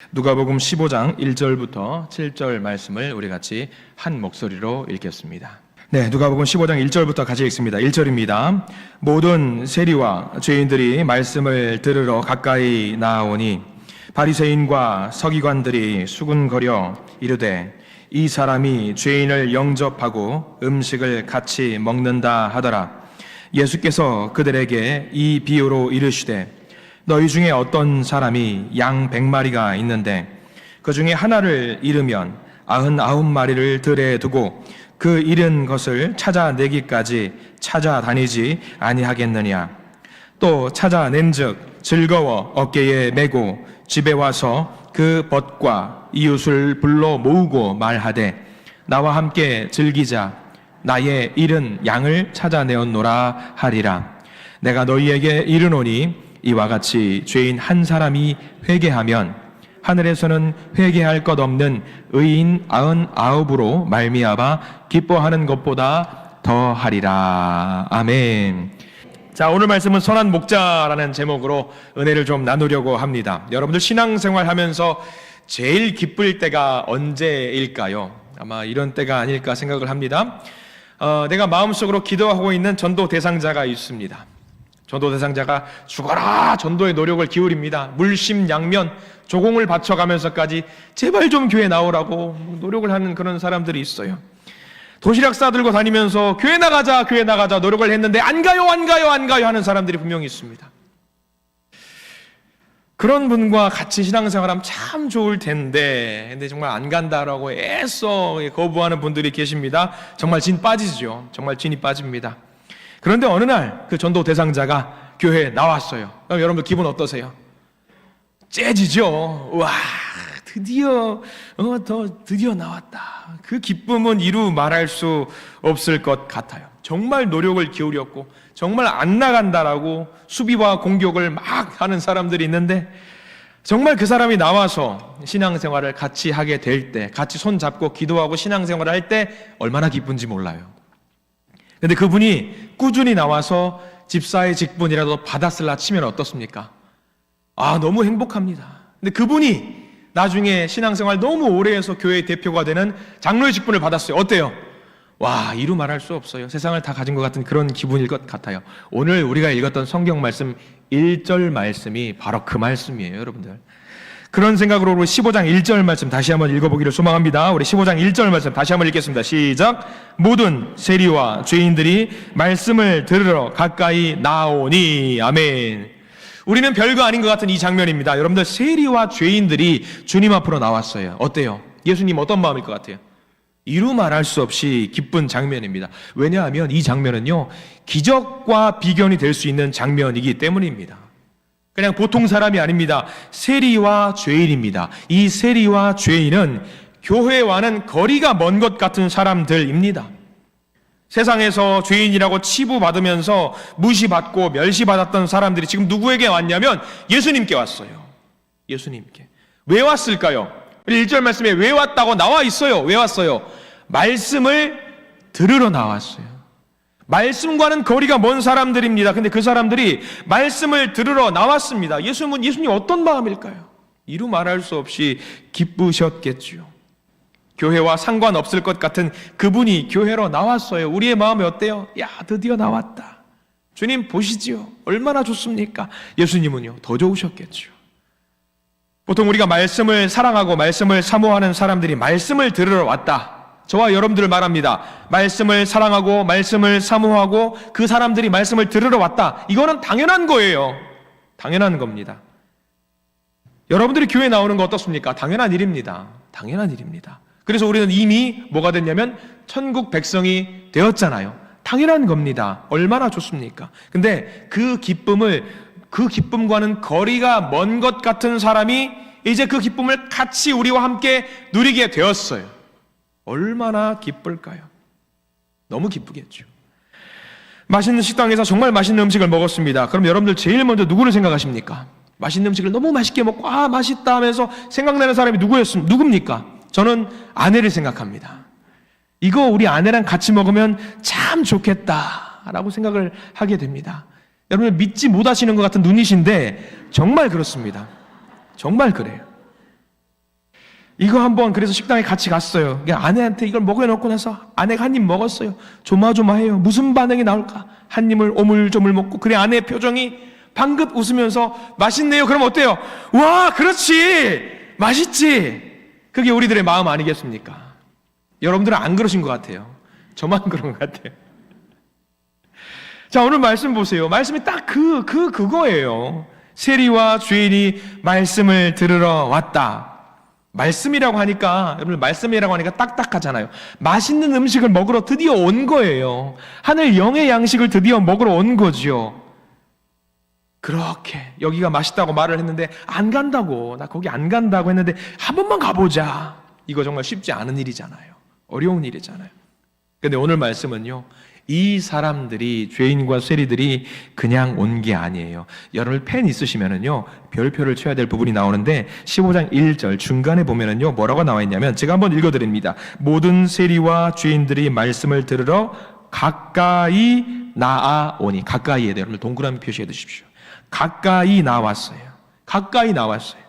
누가복음 15장 1절부터 7절 말씀을 우리 같이 한 목소리로 읽겠습니다. 네, 누가복음 15장 1절부터 같이 읽습니다. 1절입니다. 모든 세리와 죄인들이 말씀을 들으러 가까이 나아오니 바리새인과 서기관들이 수군거려 이르되 이 사람이 죄인을 영접하고 음식을 같이 먹는다 하더라. 예수께서 그들에게 이 비유로 이르시되 너희 중에 어떤 사람이 양 100마리가 있는데 그 중에 하나를 잃으면 99마리를 들에 두고 그 잃은 것을 찾아내기까지 찾아다니지 아니하겠느냐. 또 찾아낸즉 즐거워 어깨에 메고 집에 와서 그 벗과 이웃을 불러 모으고 말하되 나와 함께 즐기자. 나의 잃은 양을 찾아내었노라 하리라. 내가 너희에게 이르노니 이와 같이 죄인 한 사람이 회개하면 하늘에서는 회개할 것 없는 의인 99으로 말미암아 기뻐하는 것보다 더하리라. 아멘. 자, 오늘 말씀은 선한 목자라는 제목으로 은혜를 좀 나누려고 합니다. 여러분들 신앙생활 하면서 제일 기쁠 때가 언제일까요? 아마 이런 때가 아닐까 생각을 합니다. 내가 마음속으로 기도하고 있는 전도 대상자가 있습니다. 전도 대상자가 죽어라 전도의 노력을 기울입니다. 물심양면 조공을 바쳐가면서까지 제발 좀 교회 나오라고 노력을 하는 그런 사람들이 있어요. 도시락 싸들고 다니면서 교회 나가자 노력을 했는데 안 가요 하는 사람들이 분명히 있습니다. 그런 분과 같이 신앙생활하면 참 좋을 텐데 근데 정말 안 간다라고 애써 거부하는 분들이 계십니다. 정말 진 빠지죠. 정말 진이 빠집니다. 그런데 어느 날 그 전도 대상자가 교회에 나왔어요. 그럼 여러분들 기분 어떠세요? 째지죠. 와, 드디어 나왔다. 그 기쁨은 이루 말할 수 없을 것 같아요. 정말 노력을 기울였고 정말 안 나간다라고 수비와 공격을 막 하는 사람들이 있는데 정말 그 사람이 나와서 신앙생활을 같이 하게 될 때, 같이 손잡고 기도하고 신앙생활을 할 때 얼마나 기쁜지 몰라요. 근데 그분이 꾸준히 나와서 집사의 직분이라도 받았을라 치면 어떻습니까? 너무 행복합니다. 근데 그분이 나중에 신앙생활 너무 오래 해서 교회의 대표가 되는 장로의 직분을 받았어요. 어때요? 와, 이루 말할 수 없어요. 세상을 다 가진 것 같은 그런 기분일 것 같아요. 오늘 우리가 읽었던 성경 말씀 1절 말씀이 바로 그 말씀이에요, 여러분들. 그런 생각으로 우리 15장 1절 말씀 다시 한번 읽어보기를 소망합니다. 우리 15장 1절 말씀 다시 한번 읽겠습니다. 시작. 모든 세리와 죄인들이 말씀을 들으러 가까이 나오니. 아멘. 우리는 별거 아닌 것 같은 이 장면입니다. 여러분들 세리와 죄인들이 주님 앞으로 나왔어요. 어때요? 예수님 어떤 마음일 것 같아요? 이루 말할 수 없이 기쁜 장면입니다. 왜냐하면 이 장면은요 기적과 비견이 될 수 있는 장면이기 때문입니다. 그냥 보통 사람이 아닙니다. 세리와 죄인입니다. 이 세리와 죄인은 교회와는 거리가 먼 것 같은 사람들입니다. 세상에서 죄인이라고 치부받으면서 무시받고 멸시받았던 사람들이 지금 누구에게 왔냐면 예수님께 왔어요. 예수님께. 왜 왔을까요? 1절 말씀에 왜 왔다고 나와 있어요. 왜 왔어요? 말씀을 들으러 나왔어요. 말씀과는 거리가 먼 사람들입니다. 근데 그 사람들이 말씀을 들으러 나왔습니다. 예수님 어떤 마음일까요? 이루 말할 수 없이 기쁘셨겠죠. 교회와 상관없을 것 같은 그분이 교회로 나왔어요. 우리의 마음이 어때요? 야, 드디어 나왔다. 주님 보시지요. 얼마나 좋습니까? 예수님은요, 더 좋으셨겠죠. 보통 우리가 말씀을 사랑하고 말씀을 사모하는 사람들이 말씀을 들으러 왔다. 저와 여러분들을 말합니다. 말씀을 사랑하고 말씀을 사모하고 그 사람들이 말씀을 들으러 왔다. 이거는 당연한 거예요. 당연한 겁니다. 여러분들이 교회 나오는 거 어떻습니까? 당연한 일입니다. 당연한 일입니다. 그래서 우리는 이미 뭐가 됐냐면 천국 백성이 되었잖아요. 당연한 겁니다. 얼마나 좋습니까? 근데 그 기쁨과는 거리가 먼 것 같은 사람이 이제 그 기쁨을 같이 우리와 함께 누리게 되었어요. 얼마나 기쁠까요? 너무 기쁘겠죠. 맛있는 식당에서 정말 맛있는 음식을 먹었습니다. 그럼 여러분들 제일 먼저 누구를 생각하십니까? 맛있는 음식을 너무 맛있게 먹고 맛있다 하면서 생각나는 사람이 누굽니까? 저는 아내를 생각합니다. 이거 우리 아내랑 같이 먹으면 참 좋겠다라고 생각을 하게 됩니다. 여러분 믿지 못하시는 것 같은 눈이신데 정말 그렇습니다. 정말 그래요. 이거 한번 그래서 식당에 같이 갔어요. 아내한테 이걸 먹여놓고 나서 아내가 한 입 먹었어요. 조마조마해요. 무슨 반응이 나올까? 한 입을 오물조물 먹고, 그래 아내의 표정이 방긋 웃으면서 맛있네요. 그럼 어때요? 와, 그렇지, 맛있지. 그게 우리들의 마음 아니겠습니까? 여러분들은 안 그러신 것 같아요. 저만 그런 것 같아요. 자, 오늘 말씀 보세요. 말씀이 딱 그거예요. 세리와 죄인이 말씀을 들으러 왔다. 말씀이라고 하니까, 여러분, 말씀이라고 하니까 딱딱하잖아요. 맛있는 음식을 먹으러 드디어 온 거예요. 하늘 영의 양식을 드디어 먹으러 온 거죠. 그렇게 여기가 맛있다고 말을 했는데 안 간다고, 나 거기 안 간다고 했는데 한 번만 가보자. 이거 정말 쉽지 않은 일이잖아요. 어려운 일이잖아요. 근데 오늘 말씀은요, 이 사람들이, 죄인과 세리들이 그냥 온 게 아니에요. 여러분 펜 있으시면은요, 별표를 쳐야 될 부분이 나오는데 15장 1절 중간에 보면은요, 뭐라고 나와 있냐면, 제가 한번 읽어드립니다. 모든 세리와 죄인들이 말씀을 들으러 가까이 나아오니. 가까이에 대해 여러분 동그라미 표시해 두십시오. 가까이 나왔어요. 가까이 나왔어요.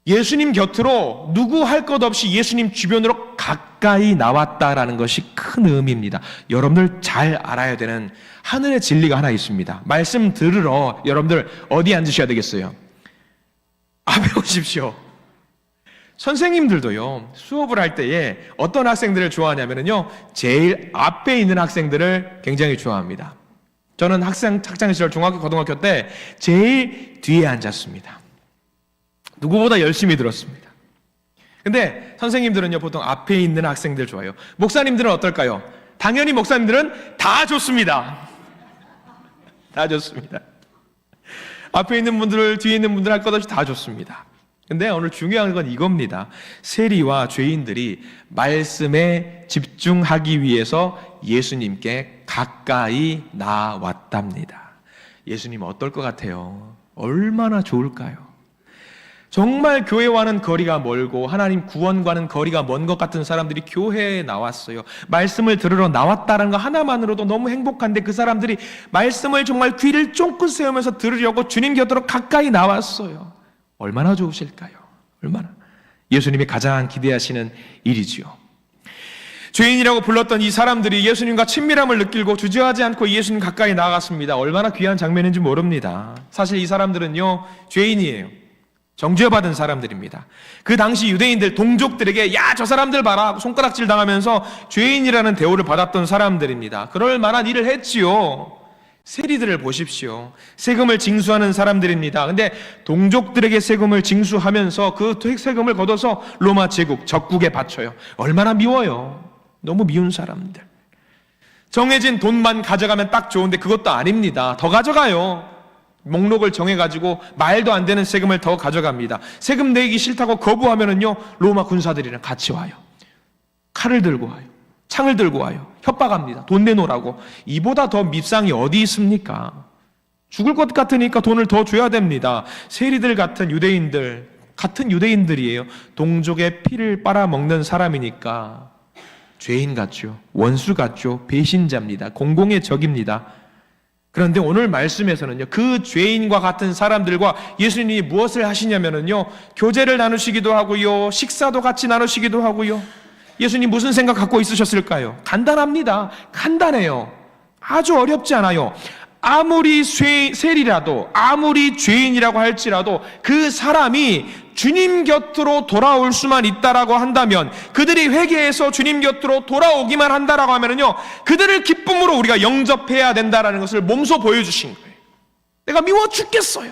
예수님 곁으로 누구 할 것 없이 예수님 주변으로 가까이 나왔다라는 것이 큰 의미입니다. 여러분들 잘 알아야 되는 하늘의 진리가 하나 있습니다. 말씀 들으러 여러분들 어디 앉으셔야 되겠어요? 앞에 오십시오. 선생님들도요, 수업을 할 때에 어떤 학생들을 좋아하냐면요, 제일 앞에 있는 학생들을 굉장히 좋아합니다. 저는 학창 시절 중학교, 고등학교 때 제일 뒤에 앉았습니다. 누구보다 열심히 들었습니다. 근데 선생님들은요, 보통 앞에 있는 학생들 좋아해요. 목사님들은 어떨까요? 당연히 목사님들은 다 좋습니다. 다 좋습니다. 앞에 있는 분들, 뒤에 있는 분들 할 것 없이 다 좋습니다. 근데 오늘 중요한 건 이겁니다. 세리와 죄인들이 말씀에 집중하기 위해서 예수님께 가까이 나왔답니다. 예수님 어떨 것 같아요? 얼마나 좋을까요? 정말 교회와는 거리가 멀고 하나님 구원과는 거리가 먼 것 같은 사람들이 교회에 나왔어요. 말씀을 들으러 나왔다는 거 하나만으로도 너무 행복한데, 그 사람들이 말씀을 정말 귀를 쫑긋 세우면서 들으려고 주님 곁으로 가까이 나왔어요. 얼마나 좋으실까요? 얼마나. 예수님이 가장 기대하시는 일이지요. 죄인이라고 불렀던 이 사람들이 예수님과 친밀함을 느끼고 주저하지 않고 예수님 가까이 나아갔습니다. 얼마나 귀한 장면인지 모릅니다. 사실 이 사람들은요, 죄인이에요. 정죄받은 사람들입니다. 그 당시 유대인들, 동족들에게 야, 저 사람들 봐라 손가락질 당하면서 죄인이라는 대우를 받았던 사람들입니다. 그럴 만한 일을 했지요. 세리들을 보십시오. 세금을 징수하는 사람들입니다. 근데 동족들에게 세금을 징수하면서 그 세금을 걷어서 로마 제국, 적국에 바쳐요. 얼마나 미워요. 너무 미운 사람들. 정해진 돈만 가져가면 딱 좋은데 그것도 아닙니다. 더 가져가요. 목록을 정해가지고 말도 안 되는 세금을 더 가져갑니다. 세금 내기 싫다고 거부하면은요, 로마 군사들이랑 같이 와요. 칼을 들고 와요. 창을 들고 와요. 협박합니다. 돈 내놓으라고. 이보다 더 밉상이 어디 있습니까? 죽을 것 같으니까 돈을 더 줘야 됩니다. 세리들 같은 유대인들, 같은 유대인들이에요. 동족의 피를 빨아먹는 사람이니까 죄인 같죠. 원수 같죠. 배신자입니다. 공공의 적입니다. 그런데 오늘 말씀에서는요, 그 죄인과 같은 사람들과 예수님이 무엇을 하시냐면은요, 교제를 나누시기도 하고요, 식사도 같이 나누시기도 하고요. 예수님 무슨 생각 갖고 있으셨을까요? 간단합니다. 간단해요. 아주 어렵지 않아요. 아무리 세리라도, 아무리 죄인이라고 할지라도 그 사람이 주님 곁으로 돌아올 수만 있다라고 한다면, 그들이 회개해서 주님 곁으로 돌아오기만 한다라고 하면은요, 그들을 기쁨으로 우리가 영접해야 된다라는 것을 몸소 보여주신 거예요. 내가 미워 죽겠어요.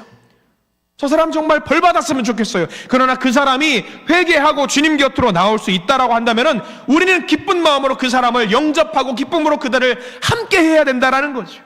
저 사람 정말 벌 받았으면 좋겠어요. 그러나 그 사람이 회개하고 주님 곁으로 나올 수 있다라고 한다면은 우리는 기쁜 마음으로 그 사람을 영접하고 기쁨으로 그들을 함께 해야 된다라는 거죠.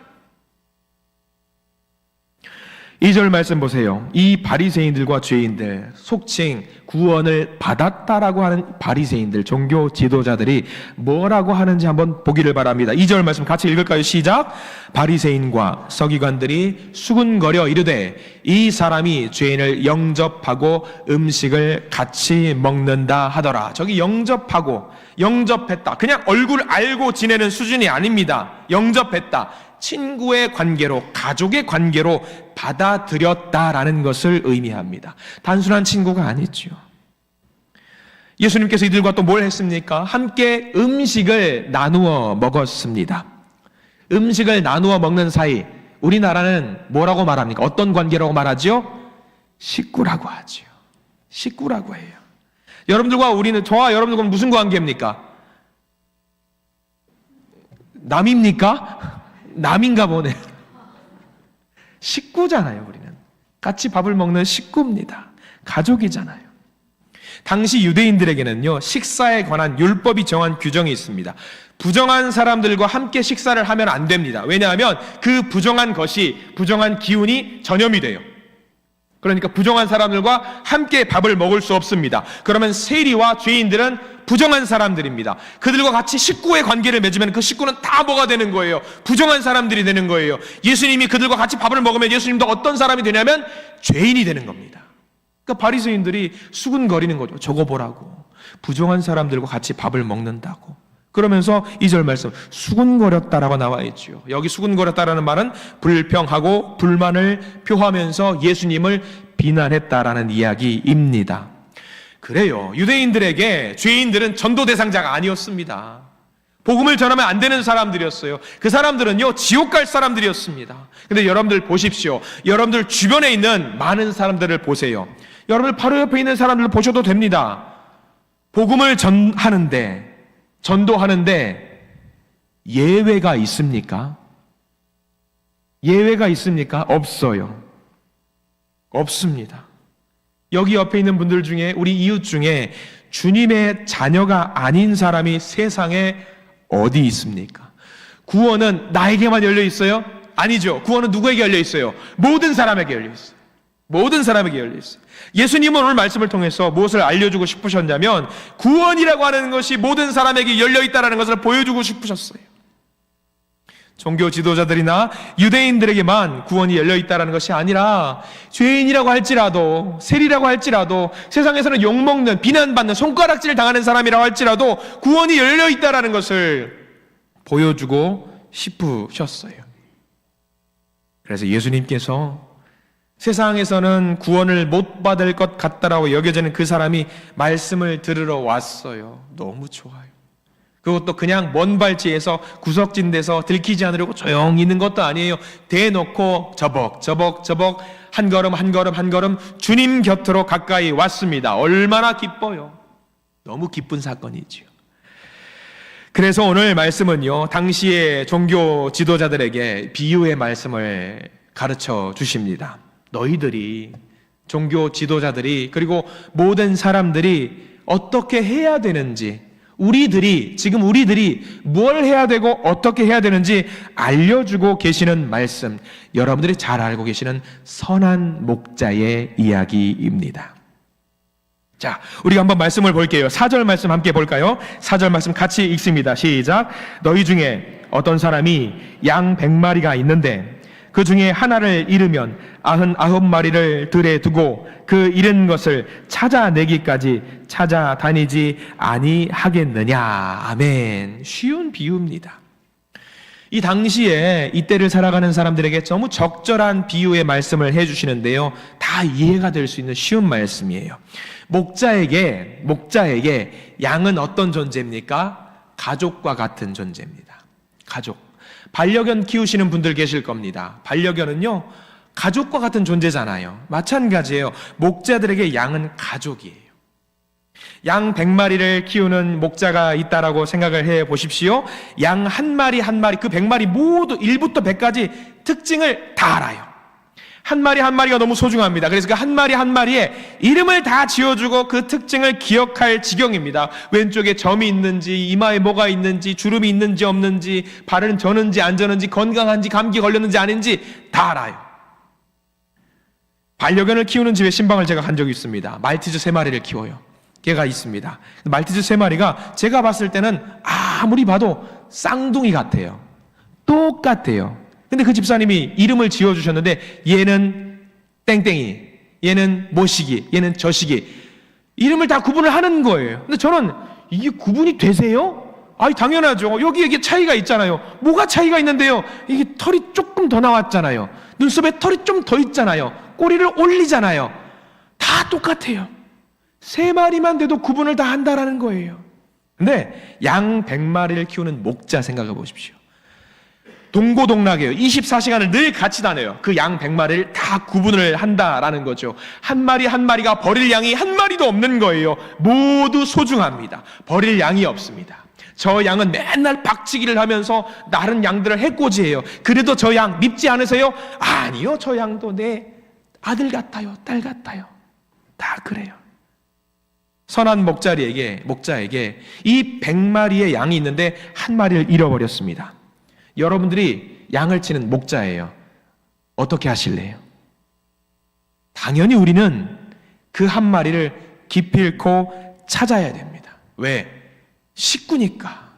2절 말씀 보세요. 이 바리새인들과 죄인들, 속칭 구원을 받았다라고 하는 바리새인들, 종교 지도자들이 뭐라고 하는지 한번 보기를 바랍니다. 2절 말씀 같이 읽을까요? 시작. 바리새인과 서기관들이 수군거려 이르되 이 사람이 죄인을 영접하고 음식을 같이 먹는다 하더라. 저기 영접하고, 영접했다. 그냥 얼굴 알고 지내는 수준이 아닙니다. 영접했다. 친구의 관계로, 가족의 관계로 받아들였다라는 것을 의미합니다. 단순한 친구가 아니죠. 예수님께서 이들과 또 뭘 했습니까? 함께 음식을 나누어 먹었습니다. 음식을 나누어 먹는 사이, 우리나라는 뭐라고 말합니까? 어떤 관계라고 말하죠? 식구라고 하죠. 식구라고 해요. 여러분들과 우리는, 저와 여러분들과 무슨 관계입니까? 남입니까? 남인가 보네. 식구잖아요, 우리는. 같이 밥을 먹는 식구입니다. 가족이잖아요. 당시 유대인들에게는요, 식사에 관한 율법이 정한 규정이 있습니다. 부정한 사람들과 함께 식사를 하면 안 됩니다. 왜냐하면 그 부정한 것이, 부정한 기운이 전염이 돼요. 그러니까 부정한 사람들과 함께 밥을 먹을 수 없습니다. 그러면 세리와 죄인들은 부정한 사람들입니다. 그들과 같이 식구의 관계를 맺으면 그 식구는 다 뭐가 되는 거예요? 부정한 사람들이 되는 거예요. 예수님이 그들과 같이 밥을 먹으면 예수님도 어떤 사람이 되냐면 죄인이 되는 겁니다. 그러니까 바리새인들이 수군거리는 거죠. 저거 보라고. 부정한 사람들과 같이 밥을 먹는다고. 그러면서 2절 말씀, 수군거렸다라고 나와 있죠. 여기 수군거렸다라는 말은 불평하고 불만을 표하면서 예수님을 비난했다라는 이야기입니다. 그래요. 유대인들에게 죄인들은 전도 대상자가 아니었습니다. 복음을 전하면 안 되는 사람들이었어요. 그 사람들은요, 지옥 갈 사람들이었습니다. 근데 여러분들 보십시오. 여러분들 주변에 있는 많은 사람들을 보세요. 여러분들 바로 옆에 있는 사람들을 보셔도 됩니다. 복음을 전도하는데 예외가 있습니까? 예외가 있습니까? 없어요. 없습니다. 여기 옆에 있는 분들 중에, 우리 이웃 중에 주님의 자녀가 아닌 사람이 세상에 어디 있습니까? 구원은 나에게만 열려 있어요? 아니죠. 구원은 누구에게 열려 있어요? 모든 사람에게 열려 있어요. 모든 사람에게 열려 있어요. 예수님은 오늘 말씀을 통해서 무엇을 알려주고 싶으셨냐면, 구원이라고 하는 것이 모든 사람에게 열려 있다는 것을 보여주고 싶으셨어요. 종교 지도자들이나 유대인들에게만 구원이 열려 있다는 것이 아니라, 죄인이라고 할지라도, 세리라고 할지라도, 세상에서는 욕먹는, 비난받는, 손가락질 당하는 사람이라고 할지라도 구원이 열려 있다는 것을 보여주고 싶으셨어요. 그래서 예수님께서 세상에서는 구원을 못 받을 것 같다라고 여겨지는 그 사람이 말씀을 들으러 왔어요. 너무 좋아요. 그것도 그냥 먼 발치에서 구석진 데서 들키지 않으려고 조용히 있는 것도 아니에요. 대놓고 저벅 한 걸음 주님 곁으로 가까이 왔습니다. 얼마나 기뻐요. 너무 기쁜 사건이지요. 그래서 오늘 말씀은요, 당시의 종교 지도자들에게 비유의 말씀을 가르쳐 주십니다. 너희들이, 종교 지도자들이, 그리고 모든 사람들이 어떻게 해야 되는지, 지금 우리들이 뭘 해야 되고 어떻게 해야 되는지 알려주고 계시는 말씀, 여러분들이 잘 알고 계시는 선한 목자의 이야기입니다. 자, 우리가 한번 말씀을 볼게요. 4절 말씀 함께 볼까요? 4절 말씀 같이 읽습니다. 시작. 너희 중에 어떤 사람이 양 100마리가 있는데 그 중에 하나를 잃으면 99마리를 들에 두고 그 잃은 것을 찾아내기까지 찾아다니지 아니하겠느냐. 아멘. 쉬운 비유입니다. 이 당시에 이때를 살아가는 사람들에게 너무 적절한 비유의 말씀을 해주시는데요, 다 이해가 될 수 있는 쉬운 말씀이에요. 목자에게 양은 어떤 존재입니까? 가족과 같은 존재입니다. 가족. 반려견 키우시는 분들 계실 겁니다. 반려견은요, 가족과 같은 존재잖아요. 마찬가지예요. 목자들에게 양은 가족이에요. 양 100마리를 키우는 목자가 있다라고 생각을 해 보십시오. 양 한 마리 한 마리, 그 100마리 모두 1부터 100까지 특징을 다 알아요. 한 마리 한 마리가 너무 소중합니다. 그래서 그 한 마리 한 마리에 이름을 다 지어주고 그 특징을 기억할 지경입니다. 왼쪽에 점이 있는지, 이마에 뭐가 있는지, 주름이 있는지 없는지, 발은 저는지 안 저는지, 건강한지, 감기 걸렸는지 아닌지 다 알아요. 반려견을 키우는 집에 신방을 제가 간 적이 있습니다. 말티즈 3마리를 키워요. 개가 있습니다. 말티즈 3마리가 제가 봤을 때는 아무리 봐도 쌍둥이 같아요. 똑같아요. 근데 그 집사님이 이름을 지어주셨는데, 얘는 땡땡이, 얘는 뭐시기, 얘는 저시기, 이름을 다 구분을 하는 거예요. 근데 저는 이게 구분이 되세요? 아니, 당연하죠. 여기 차이가 있잖아요. 뭐가 차이가 있는데요? 이게 털이 조금 더 나왔잖아요. 눈썹에 털이 좀 더 있잖아요. 꼬리를 올리잖아요. 다 똑같아요. 3마리만 돼도 구분을 다 한다라는 거예요. 근데 양 100마리를 키우는 목자 생각해 보십시오. 동고동락이에요. 24시간을 늘 같이 다녀요. 그 양 100마리를 다 구분을 한다라는 거죠. 한 마리 한 마리가 버릴 양이 한 마리도 없는 거예요. 모두 소중합니다. 버릴 양이 없습니다. 저 양은 맨날 박치기를 하면서 다른 양들을 해코지해요. 그래도 저 양 밉지 않으세요? 아니요, 저 양도 내 아들 같아요, 딸 같아요. 다 그래요. 선한 목자에게 이 100마리의 양이 있는데 한 마리를 잃어버렸습니다. 여러분들이 양을 치는 목자예요. 어떻게 하실래요? 당연히 우리는 그 한 마리를 기필코 찾아야 됩니다. 왜? 식구니까,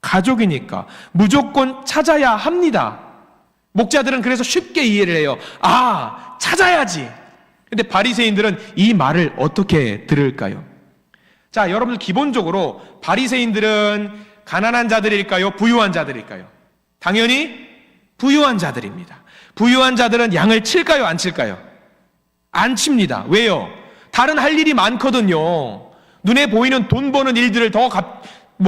가족이니까 무조건 찾아야 합니다. 목자들은 그래서 쉽게 이해를 해요. 아, 찾아야지. 근데 바리새인들은 이 말을 어떻게 들을까요? 자, 여러분들 기본적으로 바리새인들은 가난한 자들일까요? 부유한 자들일까요? 당연히 부유한 자들입니다. 부유한 자들은 양을 칠까요? 안 칠까요? 안 칩니다. 왜요? 다른 할 일이 많거든요. 눈에 보이는 돈 버는 일들을 더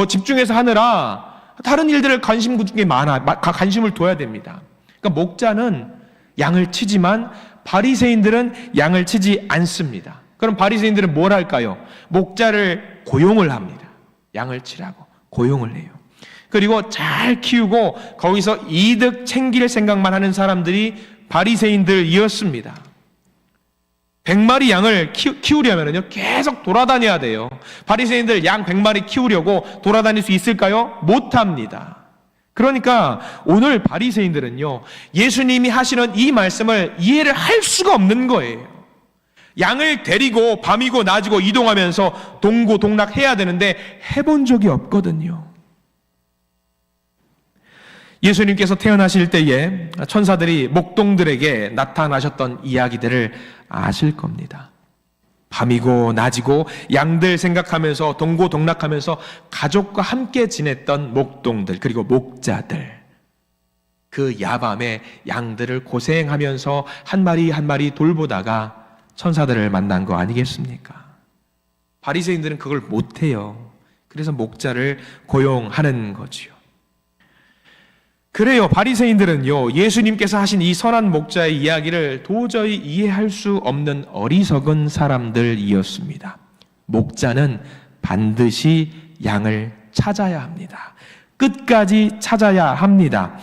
집중해서 하느라 다른 일들을 관심을 둬야 됩니다. 그러니까 목자는 양을 치지만 바리새인들은 양을 치지 않습니다. 그럼 바리새인들은 뭘 할까요? 목자를 고용을 합니다. 양을 치라고 고용을 해요. 그리고 잘 키우고 거기서 이득 챙길 생각만 하는 사람들이 바리새인들이었습니다. 100마리 양을 키우려면요 계속 돌아다녀야 돼요. 바리새인들 양 100마리 키우려고 돌아다닐 수 있을까요? 못합니다. 그러니까 오늘 바리새인들은요 예수님이 하시는 이 말씀을 이해를 할 수가 없는 거예요. 양을 데리고 밤이고 낮이고 이동하면서 동고동락해야 되는데 해본 적이 없거든요. 예수님께서 태어나실 때에 천사들이 목동들에게 나타나셨던 이야기들을 아실 겁니다. 밤이고 낮이고 양들 생각하면서 동고동락하면서 가족과 함께 지냈던 목동들, 그리고 목자들, 그 야밤에 양들을 고생하면서 한 마리 한 마리 돌보다가 천사들을 만난 거 아니겠습니까? 바리새인들은 그걸 못해요. 그래서 목자를 고용하는 거지요. 그래요. 바리새인들은요 예수님께서 하신 이 선한 목자의 이야기를 도저히 이해할 수 없는 어리석은 사람들이었습니다. 목자는 반드시 양을 찾아야 합니다. 끝까지 찾아야 합니다.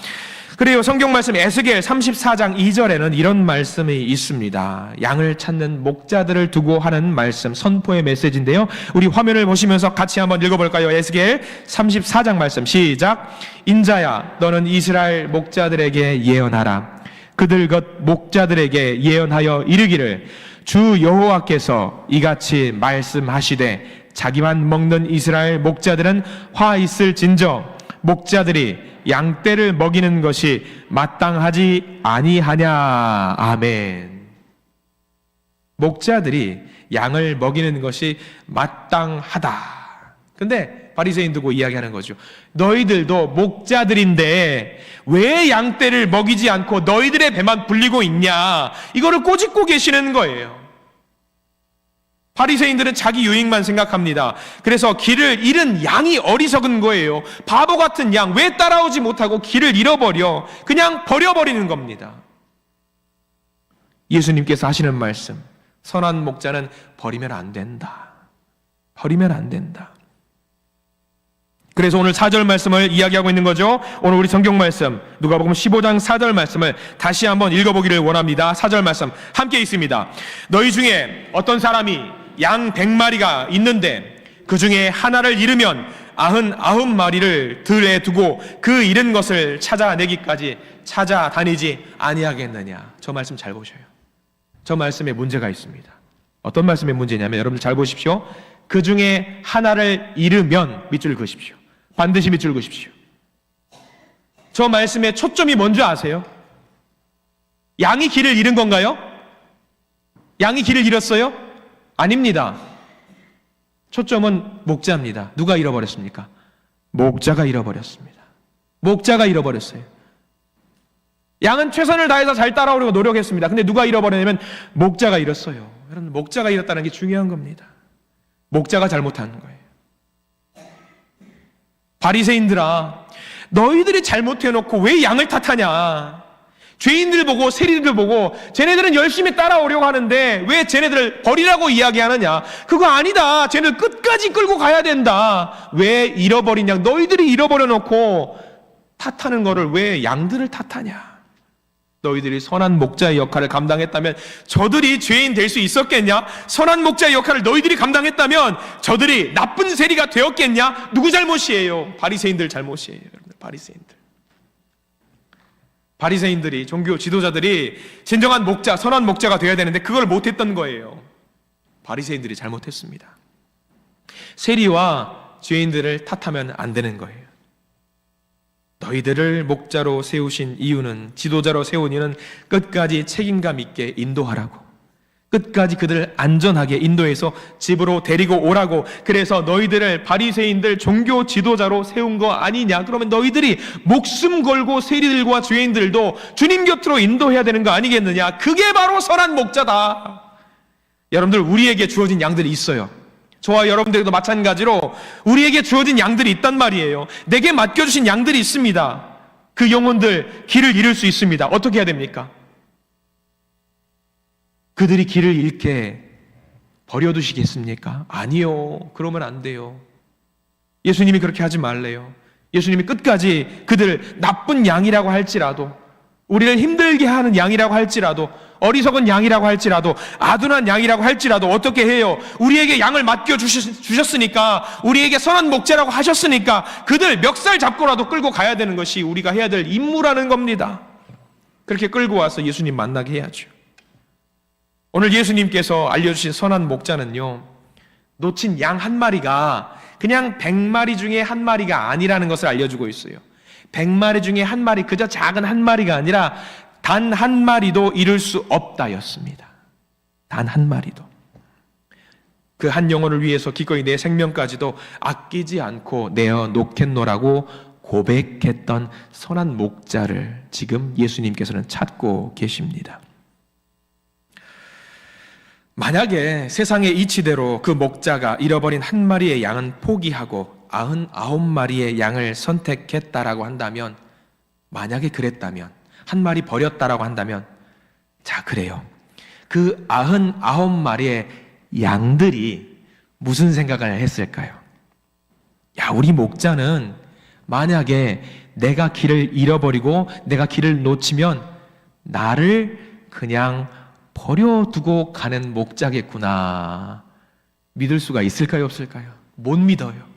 그래요. 성경 말씀 에스겔 34장 2절에는 이런 말씀이 있습니다. 양을 찾는 목자들을 두고 하는 말씀, 선포의 메시지인데요. 우리 화면을 보시면서 같이 한번 읽어볼까요? 에스겔 34장 말씀 시작. 인자야, 너는 이스라엘 목자들에게 예언하라. 그들 것 목자들에게 예언하여 이르기를 주 여호와께서 이같이 말씀하시되 자기만 먹는 이스라엘 목자들은 화 있을진저 목자들이 양떼를 먹이는 것이 마땅하지 아니하냐. 아멘. 목자들이 양을 먹이는 것이 마땅하다. 근데 바리새인 두고 이야기하는 거죠. 너희들도 목자들인데 왜 양떼를 먹이지 않고 너희들의 배만 불리고 있냐. 이거를 꼬집고 계시는 거예요. 바리새인들은 자기 유익만 생각합니다. 그래서 길을 잃은 양이 어리석은 거예요. 바보 같은 양 왜 따라오지 못하고 길을 잃어버려? 그냥 버려버리는 겁니다. 예수님께서 하시는 말씀, 선한 목자는 버리면 안 된다. 버리면 안 된다. 그래서 오늘 4절 말씀을 이야기하고 있는 거죠. 오늘 우리 성경 말씀 누가복음 15장 4절 말씀을 다시 한번 읽어보기를 원합니다. 4절 말씀 함께 있습니다. 너희 중에 어떤 사람이 양 100마리가 있는데 그 중에 하나를 잃으면 99마리를 들에 두고 그 잃은 것을 찾아내기까지 찾아다니지 아니하겠느냐. 저 말씀 잘 보셔요. 저 말씀에 문제가 있습니다. 어떤 말씀의 문제냐면 여러분들 잘 보십시오. 그 중에 하나를 잃으면 밑줄 그으십시오. 반드시 밑줄 그으십시오. 저 말씀의 초점이 뭔지 아세요? 양이 길을 잃은 건가요? 양이 길을 잃었어요? 아닙니다. 초점은 목자입니다. 누가 잃어버렸습니까? 목자가 잃어버렸습니다. 목자가 잃어버렸어요. 양은 최선을 다해서 잘 따라오려고 노력했습니다. 근데 누가 잃어버렸냐면 목자가 잃었어요. 여러분, 목자가 잃었다는 게 중요한 겁니다. 목자가 잘못한 거예요. 바리새인들아, 너희들이 잘못해놓고 왜 양을 탓하냐? 죄인들 보고 세리들 보고 쟤네들은 열심히 따라오려고 하는데 왜 쟤네들을 버리라고 이야기하느냐? 그거 아니다. 쟤네들 끝까지 끌고 가야 된다. 왜 잃어버린 양, 너희들이 잃어버려놓고 탓하는 거를 왜 양들을 탓하냐? 너희들이 선한 목자의 역할을 감당했다면 저들이 죄인 될 수 있었겠냐? 선한 목자의 역할을 너희들이 감당했다면 저들이 나쁜 세리가 되었겠냐? 누구 잘못이에요? 바리새인들 잘못이에요. 여러분들, 바리새인들이 종교 지도자들이 진정한 목자, 선한 목자가 되어야 되는데 그걸 못했던 거예요. 바리새인들이 잘못했습니다. 세리와 죄인들을 탓하면 안 되는 거예요. 너희들을 목자로 세우신 이유는, 지도자로 세운 이유는 끝까지 책임감 있게 인도하라고, 끝까지 그들을 안전하게 인도해서 집으로 데리고 오라고, 그래서 너희들을 바리새인들 종교 지도자로 세운 거 아니냐? 그러면 너희들이 목숨 걸고 세리들과 죄인들도 주님 곁으로 인도해야 되는 거 아니겠느냐? 그게 바로 선한 목자다. 여러분들, 우리에게 주어진 양들이 있어요. 저와 여러분들도 마찬가지로 우리에게 주어진 양들이 있단 말이에요. 내게 맡겨주신 양들이 있습니다. 그 영혼들 길을 잃을 수 있습니다. 어떻게 해야 됩니까? 그들이 길을 잃게 버려두시겠습니까? 아니요. 그러면 안 돼요. 예수님이 그렇게 하지 말래요. 예수님이 끝까지 그들 나쁜 양이라고 할지라도, 우리를 힘들게 하는 양이라고 할지라도, 어리석은 양이라고 할지라도, 아둔한 양이라고 할지라도 어떻게 해요? 우리에게 양을 맡겨주셨으니까, 우리에게 선한 목자라고 하셨으니까 그들 멱살 잡고라도 끌고 가야 되는 것이 우리가 해야 될 임무라는 겁니다. 그렇게 끌고 와서 예수님 만나게 해야죠. 오늘 예수님께서 알려주신 선한 목자는요, 놓친 양 한 마리가 그냥 100마리 중에 한 마리가 아니라는 것을 알려주고 있어요. 100마리 중에 한 마리, 그저 작은 한 마리가 아니라 단 한 마리도 잃을 수 없다였습니다. 단 한 마리도. 그 한 영혼을 위해서 기꺼이 내 생명까지도 아끼지 않고 내어 놓겠노라고 고백했던 선한 목자를 지금 예수님께서는 찾고 계십니다. 만약에 세상의 이치대로 그 목자가 잃어버린 한 마리의 양은 포기하고 99마리의 양을 선택했다라고 한다면, 만약에 그랬다면, 한 마리 버렸다라고 한다면, 자, 그래요. 그 99마리의 양들이 무슨 생각을 했을까요? 야, 우리 목자는 만약에 내가 길을 잃어버리고 내가 길을 놓치면 나를 그냥 버려두고 가는 목자겠구나. 믿을 수가 있을까요, 없을까요? 못 믿어요.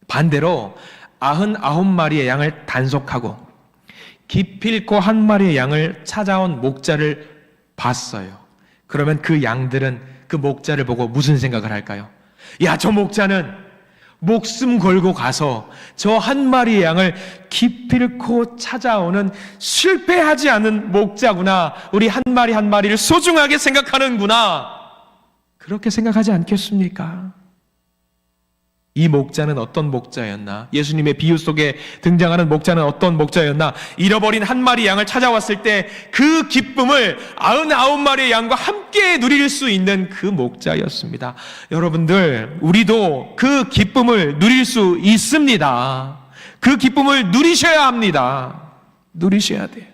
반대로 99마리의 양을 단속하고 기필코 한 마리의 양을 찾아온 목자를 봤어요. 그러면 그 양들은 그 목자를 보고 무슨 생각을 할까요? 야, 저 목자는 목숨 걸고 가서 저 한 마리의 양을 기필코 찾아오는 실패하지 않는 목자구나. 우리 한 마리 한 마리를 소중하게 생각하는구나. 그렇게 생각하지 않겠습니까? 이 목자는 어떤 목자였나? 예수님의 비유 속에 등장하는 목자는 어떤 목자였나? 잃어버린 한 마리 양을 찾아왔을 때 그 기쁨을 99마리의 양과 함께 누릴 수 있는 그 목자였습니다. 여러분들, 우리도 그 기쁨을 누릴 수 있습니다. 그 기쁨을 누리셔야 합니다. 누리셔야 돼요.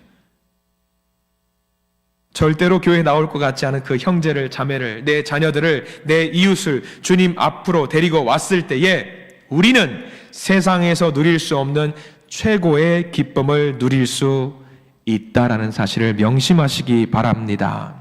절대로 교회에 나올 것 같지 않은 그 형제를, 자매를, 내 자녀들을, 내 이웃을 주님 앞으로 데리고 왔을 때에 우리는 세상에서 누릴 수 없는 최고의 기쁨을 누릴 수 있다라는 사실을 명심하시기 바랍니다.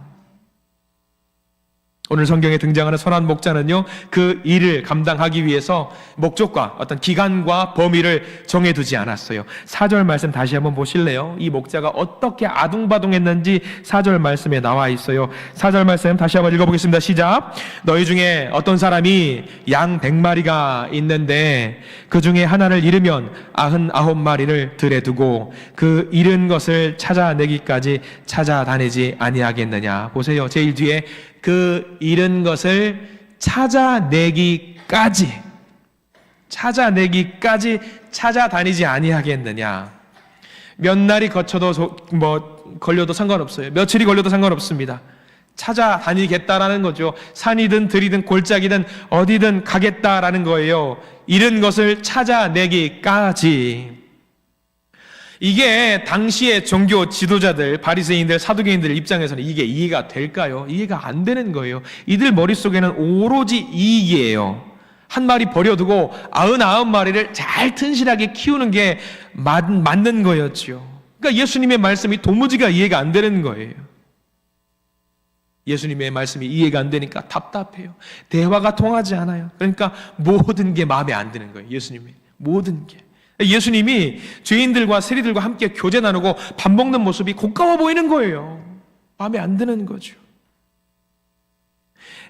오늘 성경에 등장하는 선한 목자는요, 그 일을 감당하기 위해서 목적과 어떤 기간과 범위를 정해두지 않았어요. 4절 말씀 다시 한번 보실래요? 이 목자가 어떻게 아둥바둥했는지 4절 말씀에 나와 있어요. 4절 말씀 다시 한번 읽어보겠습니다. 시작. 너희 중에 어떤 사람이 양 100마리가 있는데 그 중에 하나를 잃으면 99마리를 들에 두고 그 잃은 것을 찾아내기까지 찾아다니지 아니하겠느냐. 보세요. 제일 뒤에 그 잃은 것을 찾아내기까지 찾아다니지 아니하겠느냐. 몇 날이 거쳐도 걸려도 상관없어요. 며칠이 걸려도 상관없습니다. 찾아다니겠다라는 거죠. 산이든 들이든 골짜기든 어디든 가겠다라는 거예요. 잃은 것을 찾아내기까지. 이게 당시의 종교 지도자들, 바리새인들, 사두개인들 입장에서는 이게 이해가 될까요? 이해가 안 되는 거예요. 이들 머릿속에는 오로지 이익이에요. 한 마리 버려두고 99마리를 잘 튼실하게 키우는 게 맞는 거였죠. 그러니까 예수님의 말씀이 도무지가 이해가 안 되는 거예요. 예수님의 말씀이 이해가 안 되니까 답답해요. 대화가 통하지 않아요. 그러니까 모든 게 마음에 안 드는 거예요. 예수님이 모든 게. 예수님이 죄인들과 세리들과 함께 교제 나누고 밥 먹는 모습이 고가워 보이는 거예요. 마음에 안 드는 거죠.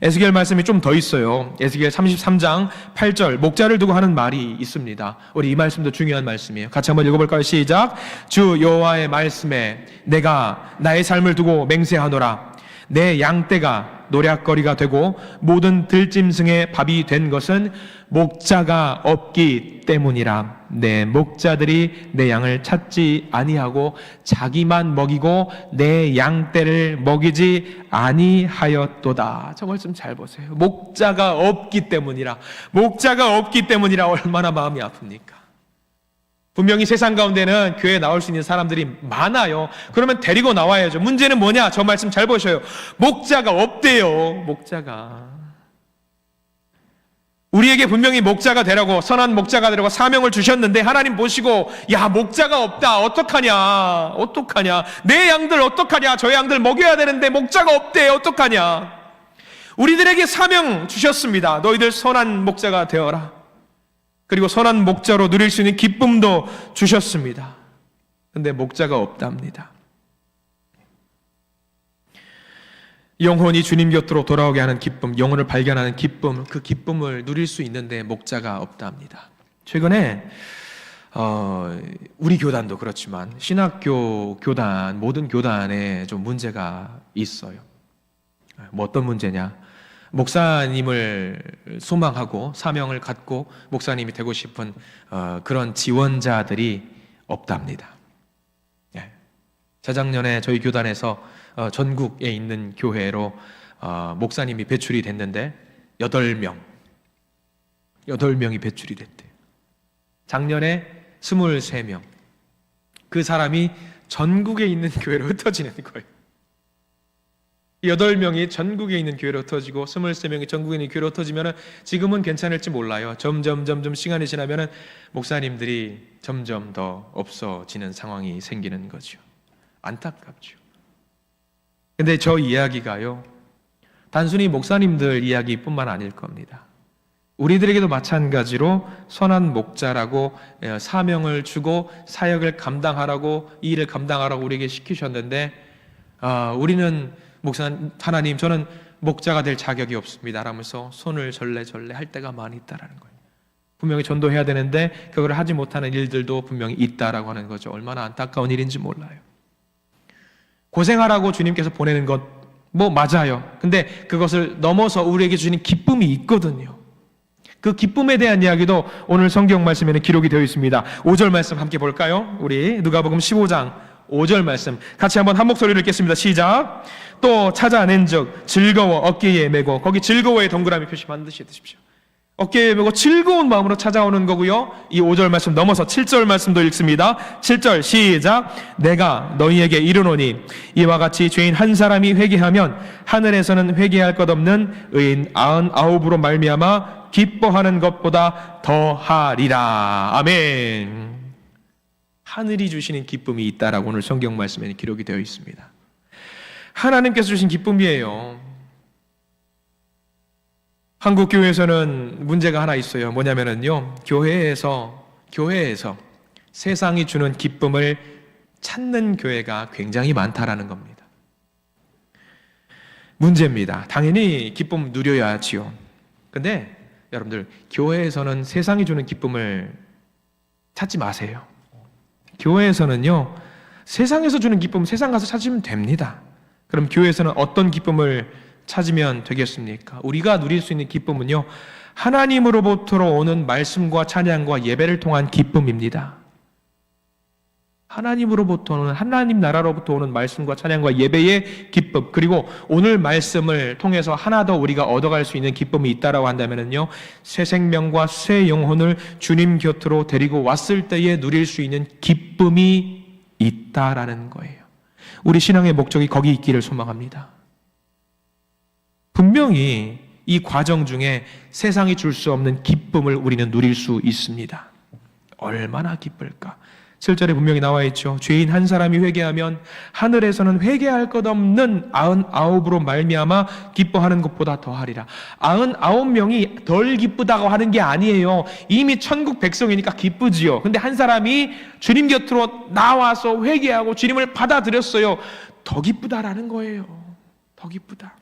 에스겔 말씀이 좀 더 있어요. 에스겔 33장 8절 목자를 두고 하는 말이 있습니다. 우리 이 말씀도 중요한 말씀이에요. 같이 한번 읽어볼까요? 시작. 주 여호와의 말씀에 내가 나의 삶을 두고 맹세하노라. 내 양떼가 노략거리가 되고 모든 들짐승의 밥이 된 것은 목자가 없기 때문이라. 내 목자들이 내 양을 찾지 아니하고 자기만 먹이고 내 양떼를 먹이지 아니하였도다. 저 말씀 잘 보세요. 목자가 없기 때문이라. 목자가 없기 때문이라. 얼마나 마음이 아픕니까? 분명히 세상 가운데는 교회에 나올 수 있는 사람들이 많아요. 그러면 데리고 나와야죠. 문제는 뭐냐? 저 말씀 잘 보셔요. 목자가 없대요. 목자가. 우리에게 분명히 목자가 되라고, 선한 목자가 되라고 사명을 주셨는데 하나님 보시고 야, 목자가 없다. 어떡하냐? 내 양들 어떡하냐? 저 양들 먹여야 되는데 목자가 없대. 어떡하냐? 우리들에게 사명 주셨습니다. 너희들 선한 목자가 되어라. 그리고 선한 목자로 누릴 수 있는 기쁨도 주셨습니다. 근데 목자가 없답니다. 영혼이 주님 곁으로 돌아오게 하는 기쁨, 영혼을 발견하는 기쁨, 그 기쁨을 누릴 수 있는데 목자가 없답니다. 최근에 우리 교단도 그렇지만 신학교 교단, 모든 교단에 좀 문제가 있어요. 뭐 어떤 문제냐? 목사님을 소망하고 사명을 갖고 목사님이 되고 싶은 그런 지원자들이 없답니다. 재작년에 저희 교단에서 전국에 있는 교회로 목사님이 배출이 됐는데 8명이 배출이 됐대요. 작년에 23명. 그 사람이 전국에 있는 교회로 흩어지는 거예요. 8명이 전국에 있는 교회로 흩어지고 23명이 전국에 있는 교회로 흩어지면 지금은 괜찮을지 몰라요. 점점 시간이 지나면 목사님들이 점점 더 없어지는 상황이 생기는 거죠. 안타깝죠. 근데 저 이야기가요, 단순히 목사님들 이야기뿐만 아닐 겁니다. 우리들에게도 마찬가지로 선한 목자라고 사명을 주고 사역을 감당하라고, 이 일을 감당하라고 우리에게 시키셨는데 우리는 하나님, 저는 목자가 될 자격이 없습니다 라면서 손을 절레절레 할 때가 많이 있다라는 거예요. 분명히 전도해야 되는데 그걸 하지 못하는 일들도 분명히 있다라고 하는 거죠. 얼마나 안타까운 일인지 몰라요. 고생하라고 주님께서 보내는 것 맞아요. 근데 그것을 넘어서 우리에게 주시는 기쁨이 있거든요. 그 기쁨에 대한 이야기도 오늘 성경 말씀에는 기록이 되어 있습니다. 5절 말씀 함께 볼까요? 우리 누가복음 15장 5절 말씀 같이 한번 한 목소리로 읽겠습니다. 시작. 또 찾아낸즉 즐거워 어깨에 메고, 거기 즐거워의 동그라미 표시 반드시 해두십시오. 어깨에 메고 즐거운 마음으로 찾아오는 거고요. 이 5절 말씀 넘어서 7절 말씀도 읽습니다. 7절 시작. 내가 너희에게 이르노니 이와 같이 죄인 한 사람이 회개하면 하늘에서는 회개할 것 없는 의인 99으로 말미암아 기뻐하는 것보다 더하리라. 아멘. 하늘이 주시는 기쁨이 있다라고 오늘 성경 말씀에 기록이 되어 있습니다. 하나님께서 주신 기쁨이에요. 한국 교회에서는 문제가 하나 있어요. 뭐냐면은요, 교회에서 세상이 주는 기쁨을 찾는 교회가 굉장히 많다라는 겁니다. 문제입니다. 당연히 기쁨 누려야지요. 근데 여러분들, 교회에서는 세상이 주는 기쁨을 찾지 마세요. 교회에서는요, 세상에서 주는 기쁨 세상 가서 찾으면 됩니다. 그럼 교회에서는 어떤 기쁨을 찾으면 되겠습니까? 우리가 누릴 수 있는 기쁨은요, 하나님으로부터 오는 말씀과 찬양과 예배를 통한 기쁨입니다. 하나님으로부터 오는, 하나님 나라로부터 오는 말씀과 찬양과 예배의 기쁨, 그리고 오늘 말씀을 통해서 하나 더 우리가 얻어갈 수 있는 기쁨이 있다라고 한다면요, 새 생명과 새 영혼을 주님 곁으로 데리고 왔을 때에 누릴 수 있는 기쁨이 있다라는 거예요. 우리 신앙의 목적이 거기 있기를 소망합니다. 분명히 이 과정 중에 세상이 줄 수 없는 기쁨을 우리는 누릴 수 있습니다. 얼마나 기쁠까? 7절에 분명히 나와 있죠. 죄인 한 사람이 회개하면 하늘에서는 회개할 것 없는 99으로 말미암아 기뻐하는 것보다 더하리라. 99명이 덜 기쁘다고 하는 게 아니에요. 이미 천국 백성이니까 기쁘지요. 근데 한 사람이 주님 곁으로 나와서 회개하고 주님을 받아들였어요. 더 기쁘다라는 거예요. 더 기쁘다.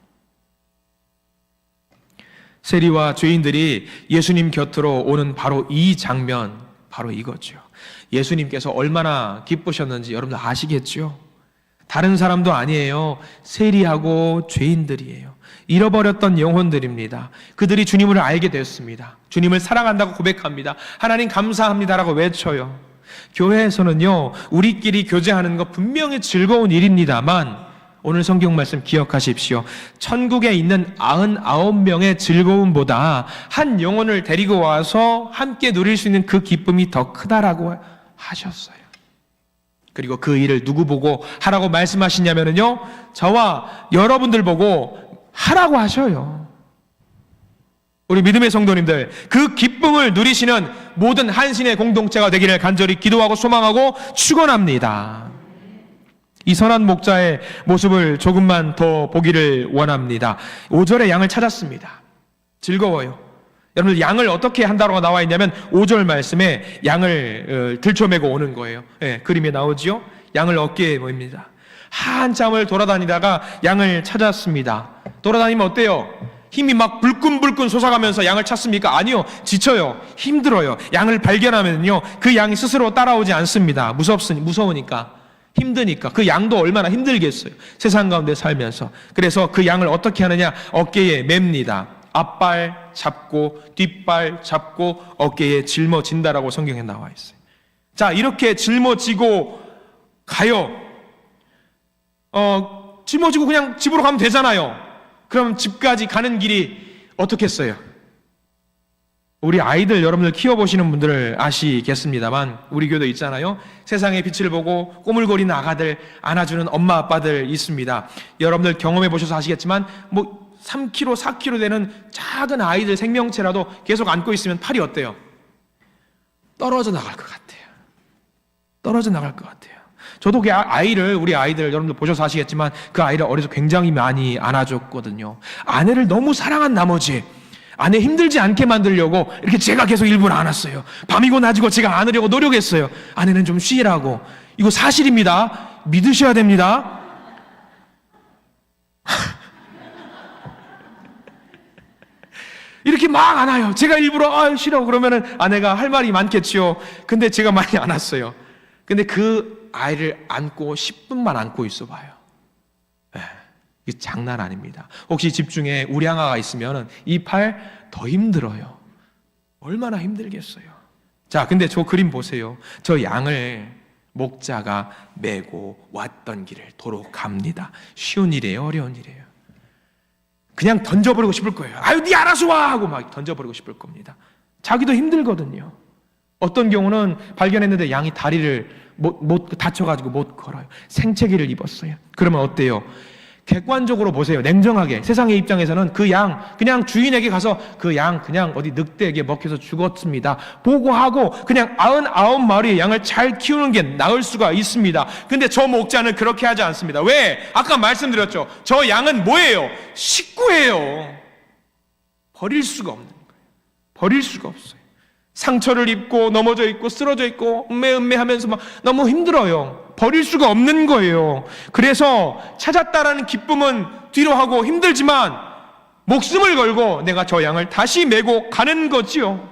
세리와 죄인들이 예수님 곁으로 오는 바로 이 장면, 바로 이거죠. 예수님께서 얼마나 기쁘셨는지 여러분들 아시겠죠? 다른 사람도 아니에요. 세리하고 죄인들이에요. 잃어버렸던 영혼들입니다. 그들이 주님을 알게 되었습니다. 주님을 사랑한다고 고백합니다. 하나님 감사합니다라고 외쳐요. 교회에서는요, 우리끼리 교제하는 거 분명히 즐거운 일입니다만 오늘 성경 말씀 기억하십시오. 천국에 있는 99명의 즐거움보다 한 영혼을 데리고 와서 함께 누릴 수 있는 그 기쁨이 더 크다라고 하셨어요. 그리고 그 일을 누구 보고 하라고 말씀하시냐면요, 저와 여러분들 보고 하라고 하셔요. 우리 믿음의 성도님들, 그 기쁨을 누리시는 모든 한신의 공동체가 되기를 간절히 기도하고 소망하고 축원합니다. 이 선한 목자의 모습을 조금만 더 보기를 원합니다. 5절에 양을 찾았습니다. 즐거워요. 여러분들, 양을 어떻게 한다고 나와 있냐면 5절 말씀에 양을 들쳐매고 오는 거예요. 네, 그림에 나오지요. 양을 어깨에 모입니다. 한참을 돌아다니다가 양을 찾았습니다. 돌아다니면 어때요? 힘이 막 불끈불끈 솟아가면서 양을 찾습니까? 아니요. 지쳐요. 힘들어요. 양을 발견하면요, 그 양이 스스로 따라오지 않습니다. 무서우니까. 힘드니까. 그 양도 얼마나 힘들겠어요. 세상 가운데 살면서. 그래서 그 양을 어떻게 하느냐? 어깨에 맵니다. 앞발 잡고 뒷발 잡고 어깨에 짊어진다라고 성경에 나와 있어요. 자, 이렇게 짊어지고 가요. 짊어지고 그냥 집으로 가면 되잖아요. 그럼 집까지 가는 길이 어떻겠어요? 우리 아이들, 여러분들 키워보시는 분들 아시겠습니다만 우리 교도 있잖아요. 세상의 빛을 보고 꼬물거리는 아가들 안아주는 엄마 아빠들 있습니다. 여러분들 경험해 보셔서 아시겠지만 3kg, 4kg 되는 작은 아이들 생명체라도 계속 안고 있으면 팔이 어때요? 떨어져 나갈 것 같아요. 떨어져 나갈 것 같아요. 저도 그 우리 아이들 여러분들 보셔서 아시겠지만 그 아이를 어려서 굉장히 많이 안아줬거든요. 아내를 너무 사랑한 나머지 아내 힘들지 않게 만들려고 이렇게 제가 계속 일부러 안았어요. 밤이고 낮이고 제가 안으려고 노력했어요. 아내는 좀 쉬라고. 이거 사실입니다. 믿으셔야 됩니다. 이렇게 막 안아요. 제가 일부러 쉬라고 그러면은 아내가 할 말이 많겠지요. 근데 제가 많이 안았어요. 근데 그 아이를 안고 10분만 안고 있어 봐요. 이게 장난 아닙니다. 혹시 집 중에 우량아가 있으면 이 팔 더 힘들어요. 얼마나 힘들겠어요. 자, 근데 저 그림 보세요. 저 양을 목자가 메고 왔던 길을 도로 갑니다. 쉬운 일이에요? 어려운 일이에요? 그냥 던져버리고 싶을 거예요. 아유, 네 알아서 와! 하고 막 던져버리고 싶을 겁니다. 자기도 힘들거든요. 어떤 경우는 발견했는데 양이 다리를 못 다쳐가지고 못 걸어요. 생채기를 입었어요. 그러면 어때요? 객관적으로 보세요. 냉정하게. 세상의 입장에서는 그 양 그냥 주인에게 가서 그 양 그냥 어디 늑대에게 먹혀서 죽었습니다. 보고하고 그냥 99마리의 양을 잘 키우는 게 나을 수가 있습니다. 근데 저 목자는 그렇게 하지 않습니다. 왜? 아까 말씀드렸죠. 저 양은 뭐예요? 식구예요. 버릴 수가 없는 거예요. 버릴 수가 없어요. 상처를 입고 넘어져 있고 쓰러져 있고 음매하면서 막 너무 힘들어요. 버릴 수가 없는 거예요. 그래서 찾았다라는 기쁨은 뒤로 하고 힘들지만 목숨을 걸고 내가 저 양을 다시 메고 가는 거지요.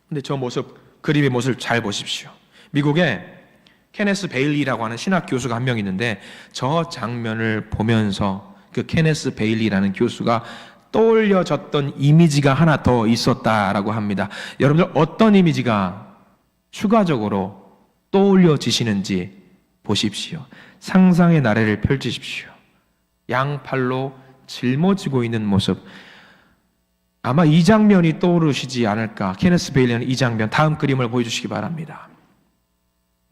근데 저 모습, 그림의 모습을 잘 보십시오. 미국에 케네스 베일리라고 하는 신학 교수가 한 명 있는데 저 장면을 보면서 그 케네스 베일리라는 교수가 떠올려졌던 이미지가 하나 더 있었다라고 합니다. 여러분들 어떤 이미지가 추가적으로 떠올려지시는지 보십시오. 상상의 나래를 펼치십시오. 양팔로 짊어지고 있는 모습, 아마 이 장면이 떠오르시지 않을까. 케네스 베일리는 이 장면, 다음 그림을 보여주시기 바랍니다.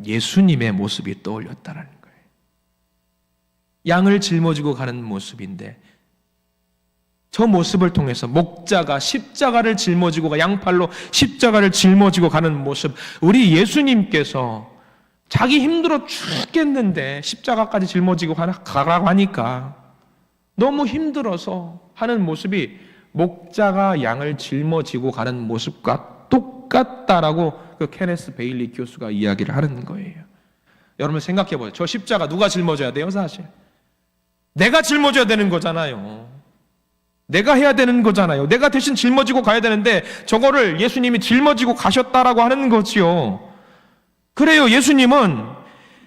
예수님의 모습이 떠올렸다는 거예요. 양을 짊어지고 가는 모습인데, 저 모습을 통해서 목자가 십자가를 짊어지고, 양팔로 십자가를 짊어지고 가는 모습, 우리 예수님께서 자기 힘들어 죽겠는데 십자가까지 짊어지고 가라고 하니까 너무 힘들어서 하는 모습이 목자가 양을 짊어지고 가는 모습과 똑같다라고 그 케네스 베일리 교수가 이야기를 하는 거예요. 여러분 생각해 보세요. 저 십자가 누가 짊어져야 돼요? 사실 내가 짊어져야 되는 거잖아요. 내가 해야 되는 거잖아요. 내가 대신 짊어지고 가야 되는데 저거를 예수님이 짊어지고 가셨다라고 하는 거지요. 그래요. 예수님은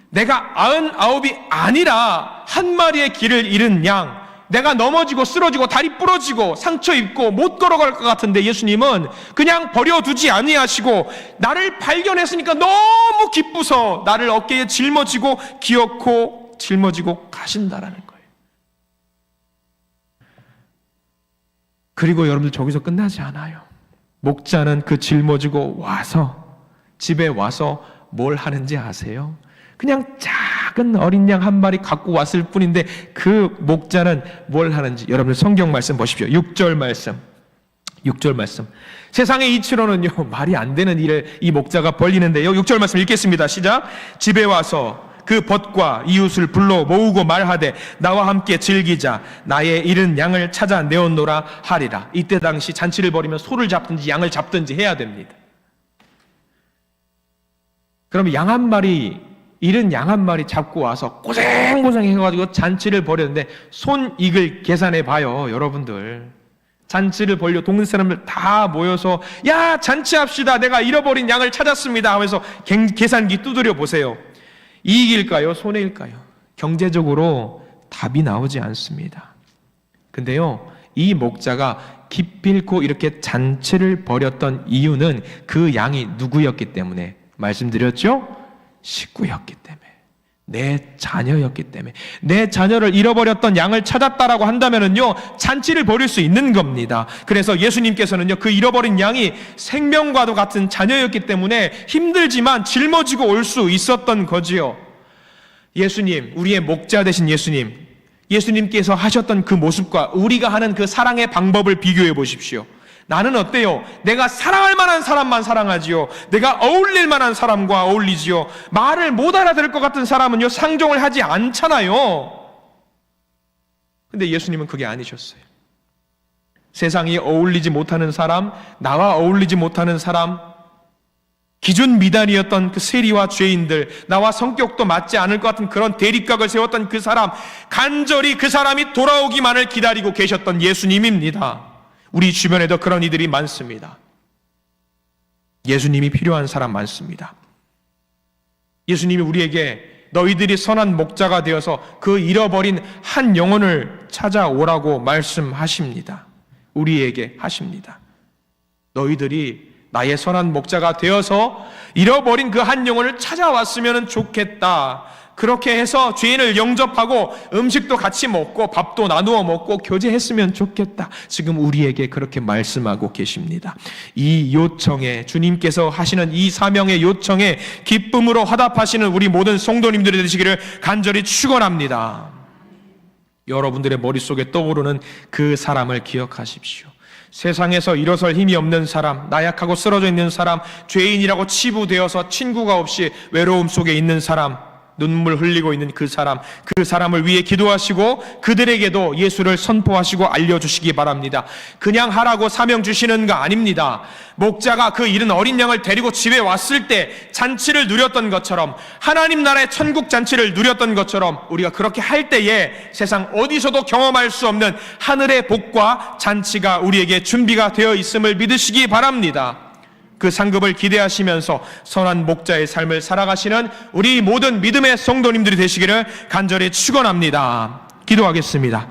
내가 99이 아니라 한 마리의 길을 잃은 양, 내가 넘어지고 쓰러지고 다리 부러지고 상처 입고 못 걸어갈 것 같은데 예수님은 그냥 버려두지 아니하시고 나를 발견했으니까 너무 기쁘서 나를 어깨에 짊어지고 기어코 짊어지고 가신다라는 거예요. 그리고 여러분들 저기서 끝나지 않아요. 목자는 그 짊어지고 와서 집에 와서 뭘 하는지 아세요? 그냥 작은 어린 양 한 마리 갖고 왔을 뿐인데 그 목자는 뭘 하는지 여러분들 성경 말씀 보십시오. 6절 말씀. 세상의 이치로는요 말이 안 되는 일을 이 목자가 벌리는데요. 6절 말씀 읽겠습니다. 시작. 집에 와서 그 벗과 이웃을 불러 모으고 말하되 나와 함께 즐기자. 나의 잃은 양을 찾아 내었노라 하리라. 이때 당시 잔치를 벌이면 소를 잡든지 양을 잡든지 해야 됩니다. 그럼 양 한 마리, 잃은 양 한 마리 잡고 와서 고생고생 해가지고 잔치를 벌였는데 손익을 계산해 봐요. 여러분들 잔치를 벌려 동네 사람들 다 모여서 야 잔치합시다. 내가 잃어버린 양을 찾았습니다 하면서 계산기 두드려 보세요. 이익일까요? 손해일까요? 경제적으로 답이 나오지 않습니다. 근데요 이 목자가 기필코 이렇게 잔치를 벌였던 이유는 그 양이 누구였기 때문에 말씀드렸죠? 식구였기 때문에, 내 자녀였기 때문에, 내 자녀를 잃어버렸던 양을 찾았다라고 한다면은요 잔치를 벌일 수 있는 겁니다. 그래서 예수님께서는요 그 잃어버린 양이 생명과도 같은 자녀였기 때문에 힘들지만 짊어지고 올 수 있었던 거지요. 예수님, 우리의 목자 되신 예수님께서 하셨던 그 모습과 우리가 하는 그 사랑의 방법을 비교해 보십시오. 나는 어때요? 내가 사랑할 만한 사람만 사랑하지요. 내가 어울릴 만한 사람과 어울리지요. 말을 못 알아들을 것 같은 사람은요 상종을 하지 않잖아요. 근데 예수님은 그게 아니셨어요. 세상이 어울리지 못하는 사람, 나와 어울리지 못하는 사람, 기준 미달이었던 그 세리와 죄인들, 나와 성격도 맞지 않을 것 같은 그런 대립각을 세웠던 그 사람, 간절히 그 사람이 돌아오기만을 기다리고 계셨던 예수님입니다. 우리 주변에도 그런 이들이 많습니다. 예수님이 필요한 사람 많습니다. 예수님이 우리에게 너희들이 선한 목자가 되어서 그 잃어버린 한 영혼을 찾아오라고 말씀하십니다. 우리에게 하십니다. 너희들이 나의 선한 목자가 되어서 잃어버린 그 한 영혼을 찾아왔으면 좋겠다. 그렇게 해서 죄인을 영접하고 음식도 같이 먹고 밥도 나누어 먹고 교제했으면 좋겠다. 지금 우리에게 그렇게 말씀하고 계십니다. 이 요청에, 주님께서 하시는 이 사명의 요청에 기쁨으로 화답하시는 우리 모든 성도님들이 되시기를 간절히 축원합니다. 여러분들의 머릿속에 떠오르는 그 사람을 기억하십시오. 세상에서 일어설 힘이 없는 사람, 나약하고 쓰러져 있는 사람, 죄인이라고 치부되어서 친구가 없이 외로움 속에 있는 사람, 눈물 흘리고 있는 그 사람을 위해 기도하시고 그들에게도 예수를 선포하시고 알려주시기 바랍니다. 그냥 하라고 사명 주시는 거 아닙니다. 목자가 그 잃은 어린 양을 데리고 집에 왔을 때 잔치를 누렸던 것처럼, 하나님 나라의 천국 잔치를 누렸던 것처럼 우리가 그렇게 할 때에 세상 어디서도 경험할 수 없는 하늘의 복과 잔치가 우리에게 준비가 되어 있음을 믿으시기 바랍니다. 그 상급을 기대하시면서 선한 목자의 삶을 살아가시는 우리 모든 믿음의 성도님들이 되시기를 간절히 축원합니다. 기도하겠습니다.